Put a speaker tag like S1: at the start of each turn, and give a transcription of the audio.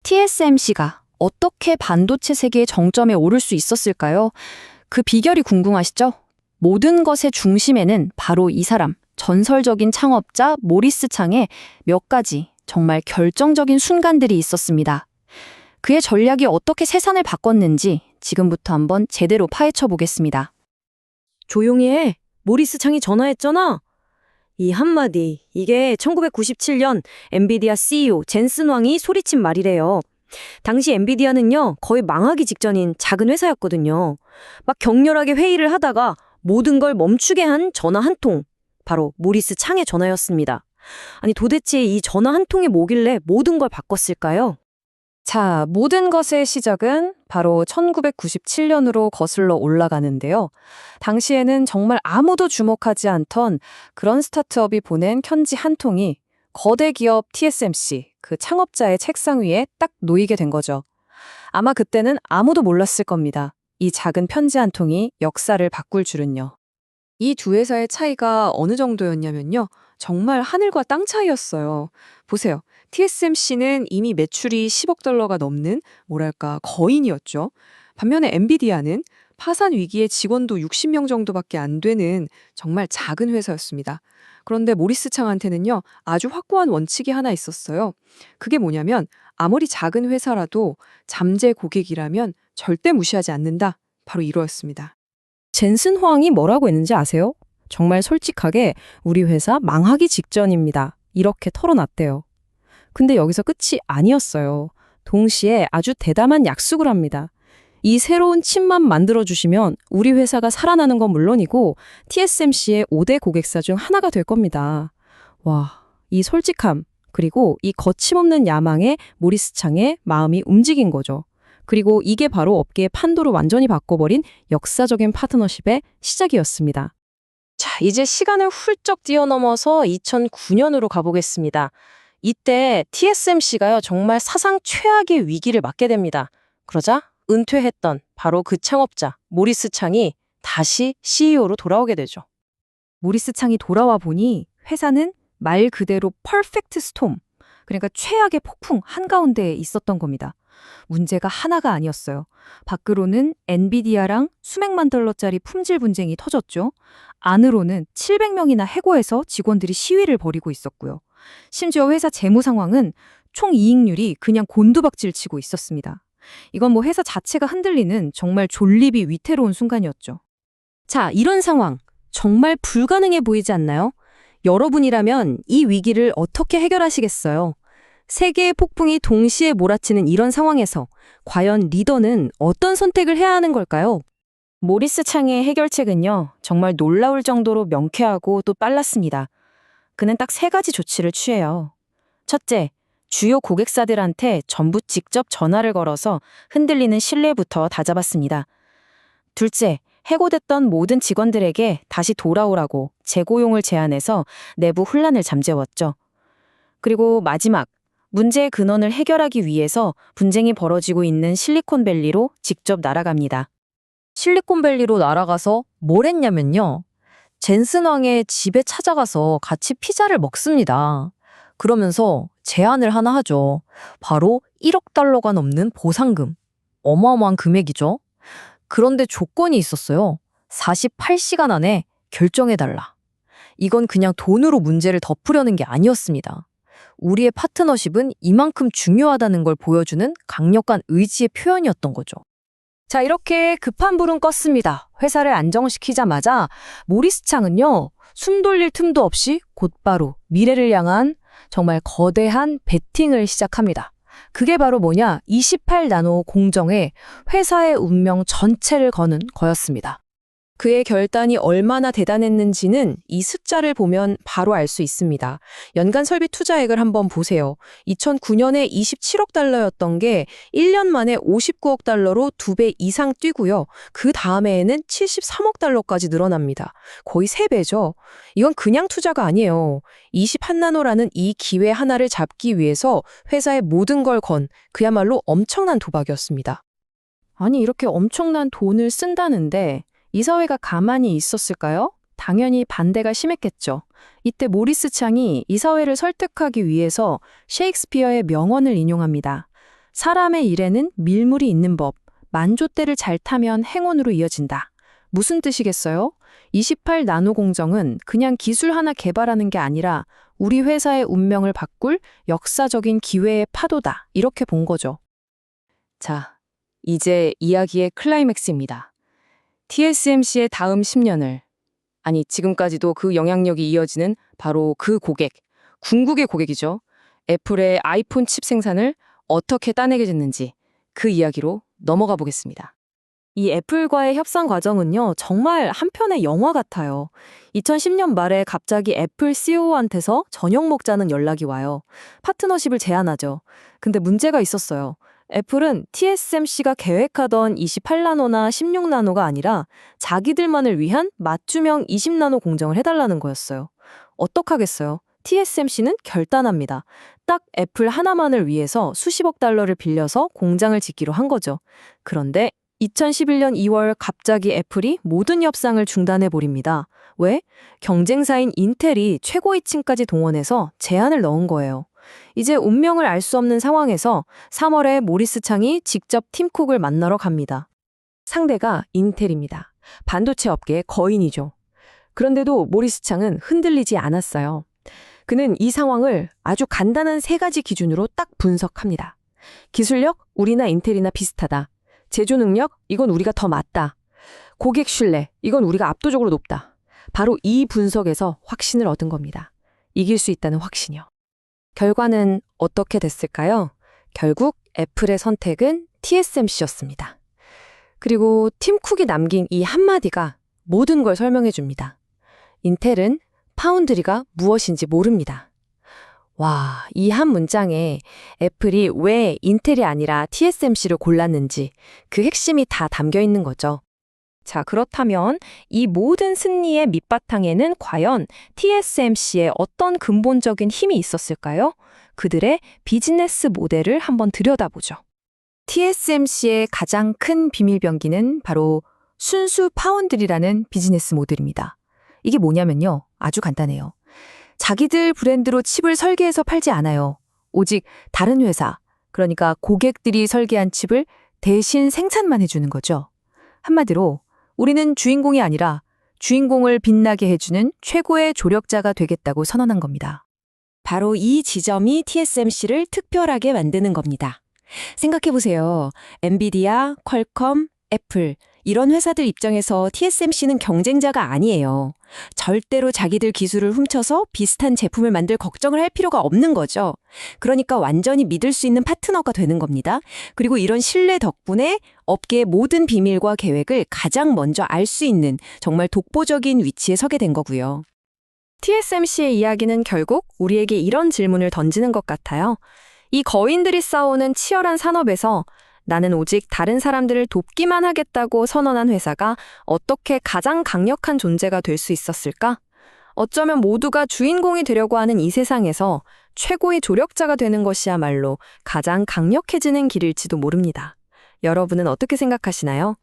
S1: TSMC가 어떻게 반도체 세계의 정점에 오를 수 있었을까요? 그 비결이 궁금하시죠? 모든 것의 중심에는 바로 이 사람, 전설적인 창업자 모리스 창의 몇 가지 정말 결정적인 순간들이 있었습니다. 그의 전략이 어떻게 세상을 바꿨는지 지금부터 한번 제대로 파헤쳐 보겠습니다.
S2: 조용히 해. 모리스 창이 전화했잖아. 이 한마디, 이게 1997년 엔비디아 CEO 젠슨 왕이 소리친 말이래요. 당시 엔비디아는요, 거의 망하기 직전인 작은 회사였거든요. 막 격렬하게 회의를 하다가 모든 걸 멈추게 한 전화 한 통. 바로 모리스 창의 전화였습니다. 아니, 도대체 이 전화 한 통이 뭐길래 모든 걸 바꿨을까요?
S3: 자, 모든 것의 시작은 바로 1997년으로 거슬러 올라가는데요. 당시에는 정말 아무도 주목하지 않던 그런 스타트업이 보낸 편지 한 통이 거대 기업 TSMC, 그 창업자의 책상 위에 딱 놓이게 된 거죠. 아마 그때는 아무도 몰랐을 겁니다. 이 작은 편지 한 통이 역사를 바꿀 줄은요. 이 두 회사의 차이가 어느 정도였냐면요. 정말 하늘과 땅 차이였어요. 보세요. TSMC는 이미 매출이 10억 달러가 넘는 뭐랄까 거인이었죠. 반면에 엔비디아는 파산 위기에 직원도 60명 정도밖에 안 되는 정말 작은 회사였습니다. 그런데 모리스 창한테는요, 아주 확고한 원칙이 하나 있었어요. 그게 뭐냐면 아무리 작은 회사라도 잠재 고객이라면 절대 무시하지 않는다. 바로 이거였습니다.
S2: 젠슨 황이 뭐라고 했는지 아세요? 정말 솔직하게 우리 회사 망하기 직전입니다. 이렇게 털어놨대요. 근데 여기서 끝이 아니었어요. 동시에 아주 대담한 약속을 합니다. 이 새로운 칩만 만들어주시면 우리 회사가 살아나는 건 물론이고 TSMC의 5대 고객사 중 하나가 될 겁니다. 와, 이 솔직함 그리고 이 거침없는 야망에 모리스 창의 마음이 움직인 거죠. 그리고 이게 바로 업계의 판도를 완전히 바꿔버린 역사적인 파트너십의 시작이었습니다. 자, 이제 시간을 훌쩍 뛰어넘어서 2009년으로 가보겠습니다. 이때 TSMC가요, 정말 사상 최악의 위기를 맞게 됩니다. 그러자 은퇴했던 바로 그 창업자 모리스 창이 다시 CEO로 돌아오게 되죠.
S3: 모리스 창이 돌아와 보니 회사는 말 그대로 퍼펙트 스톰, 그러니까 최악의 폭풍 한가운데에 있었던 겁니다. 문제가 하나가 아니었어요. 밖으로는 엔비디아랑 수백만 달러짜리 품질 분쟁이 터졌죠. 안으로는 700명이나 해고해서 직원들이 시위를 벌이고 있었고요. 심지어 회사 재무 상황은 총 이익률이 그냥 곤두박질 치고 있었습니다. 이건 뭐 회사 자체가 흔들리는 정말 졸립이 위태로운 순간이었죠.
S2: 자, 이런 상황 정말 불가능해 보이지 않나요? 여러분이라면 이 위기를 어떻게 해결하시겠어요? 세계의 폭풍이 동시에 몰아치는 이런 상황에서 과연 리더는 어떤 선택을 해야 하는 걸까요?
S3: 모리스 창의 해결책은요, 정말 놀라울 정도로 명쾌하고 또 빨랐습니다. 그는 딱 3가지 조치를 취해요. 첫째, 주요 고객사들한테 전부 직접 전화를 걸어서 흔들리는 신뢰부터 다잡았습니다. 둘째, 해고됐던 모든 직원들에게 다시 돌아오라고 재고용을 제안해서 내부 혼란을 잠재웠죠. 그리고 마지막, 문제의 근원을 해결하기 위해서 분쟁이 벌어지고 있는 실리콘밸리로 직접 날아갑니다.
S4: 실리콘밸리로 날아가서 뭘 했냐면요. 젠슨 왕의 집에 찾아가서 같이 피자를 먹습니다. 그러면서 제안을 하나 하죠. 바로 1억 달러가 넘는 보상금. 어마어마한 금액이죠. 그런데 조건이 있었어요. 48시간 안에 결정해달라. 이건 그냥 돈으로 문제를 덮으려는 게 아니었습니다. 우리의 파트너십은 이만큼 중요하다는 걸 보여주는 강력한 의지의 표현이었던 거죠.
S3: 자, 이렇게 급한 불은 껐습니다. 회사를 안정시키자마자 모리스 창은요, 숨 돌릴 틈도 없이 곧바로 미래를 향한 정말 거대한 베팅을 시작합니다. 그게 바로 뭐냐? 28나노 공정에 회사의 운명 전체를 거는 거였습니다. 그의 결단이 얼마나 대단했는지는 이 숫자를 보면 바로 알 수 있습니다. 연간 설비 투자액을 한번 보세요. 2009년에 27억 달러였던 게 1년 만에 59억 달러로 2배 이상 뛰고요. 그 다음해에는 73억 달러까지 늘어납니다. 거의 3배죠. 이건 그냥 투자가 아니에요. 21나노라는 이 기회 하나를 잡기 위해서 회사의 모든 걸 건 그야말로 엄청난 도박이었습니다. 아니, 이렇게 엄청난 돈을 쓴다는데 이사회가 가만히 있었을까요? 당연히 반대가 심했겠죠. 이때 모리스 창이 이사회를 설득하기 위해서 셰익스피어의 명언을 인용합니다.
S2: 사람의 일에는 밀물이 있는 법, 만조대를 잘 타면 행운으로 이어진다. 무슨 뜻이겠어요? 28 나노 공정은 그냥 기술 하나 개발하는 게 아니라 우리 회사의 운명을 바꿀 역사적인 기회의 파도다. 이렇게 본 거죠.
S3: 자, 이제 이야기의 클라이맥스입니다. TSMC의 다음 10년을, 아니 지금까지도 그 영향력이 이어지는 바로 그 고객, 궁극의 고객이죠. 애플의 아이폰 칩 생산을 어떻게 따내게 됐는지 그 이야기로 넘어가 보겠습니다.
S2: 이 애플과의 협상 과정은요, 정말 한편의 영화 같아요. 2010년 말에 갑자기 애플 CEO한테서 저녁 먹자는 연락이 와요. 파트너십을 제안하죠. 근데 문제가 있었어요. 애플은 TSMC가 계획하던 28나노나 16나노가 아니라 자기들만을 위한 맞춤형 20나노 공정을 해달라는 거였어요. 어떡하겠어요? TSMC는 결단합니다. 딱 애플 하나만을 위해서 수십억 달러를 빌려서 공장을 짓기로 한 거죠. 그런데 2011년 2월 갑자기 애플이 모든 협상을 중단해버립니다. 왜? 경쟁사인 인텔이 최고위층까지 동원해서 제안을 넣은 거예요. 이제 운명을 알 수 없는 상황에서 3월에 모리스 창이 직접 팀 쿡을 만나러 갑니다. 상대가 인텔입니다. 반도체 업계의 거인이죠. 그런데도 모리스 창은 흔들리지 않았어요. 그는 이 상황을 아주 간단한 3가지 기준으로 딱 분석합니다. 기술력, 우리나 인텔이나 비슷하다. 제조 능력, 이건 우리가 더 맞다. 고객 신뢰, 이건 우리가 압도적으로 높다. 바로 이 분석에서 확신을 얻은 겁니다. 이길 수 있다는 확신이요. 결과는 어떻게 됐을까요? 결국 애플의 선택은 TSMC였습니다. 그리고 팀 쿡이 남긴 이 한마디가 모든 걸 설명해 줍니다. 인텔은 파운드리가 무엇인지 모릅니다. 와, 이 한 문장에 애플이 왜 인텔이 아니라 TSMC를 골랐는지 그 핵심이 다 담겨 있는 거죠. 자, 그렇다면 이 모든 승리의 밑바탕에는 과연 TSMC의 어떤 근본적인 힘이 있었을까요? 그들의 비즈니스 모델을 한번 들여다보죠. TSMC의 가장 큰 비밀병기는 바로 순수 파운드리라는 비즈니스 모델입니다. 이게 뭐냐면요. 아주 간단해요. 자기들 브랜드로 칩을 설계해서 팔지 않아요. 오직 다른 회사, 그러니까 고객들이 설계한 칩을 대신 생산만 해주는 거죠. 한마디로 우리는 주인공이 아니라 주인공을 빛나게 해주는 최고의 조력자가 되겠다고 선언한 겁니다. 바로 이 지점이 TSMC를 특별하게 만드는 겁니다. 생각해보세요. 엔비디아, 퀄컴, 애플 이런 회사들 입장에서 TSMC는 경쟁자가 아니에요. 절대로 자기들 기술을 훔쳐서 비슷한 제품을 만들 걱정을 할 필요가 없는 거죠. 그러니까 완전히 믿을 수 있는 파트너가 되는 겁니다. 그리고 이런 신뢰 덕분에 업계의 모든 비밀과 계획을 가장 먼저 알 수 있는 정말 독보적인 위치에 서게 된 거고요. TSMC의 이야기는 결국 우리에게 이런 질문을 던지는 것 같아요. 이 거인들이 싸우는 치열한 산업에서 나는 오직 다른 사람들을 돕기만 하겠다고 선언한 회사가 어떻게 가장 강력한 존재가 될 수 있었을까? 어쩌면 모두가 주인공이 되려고 하는 이 세상에서 최고의 조력자가 되는 것이야말로 가장 강력해지는 길일지도 모릅니다. 여러분은 어떻게 생각하시나요?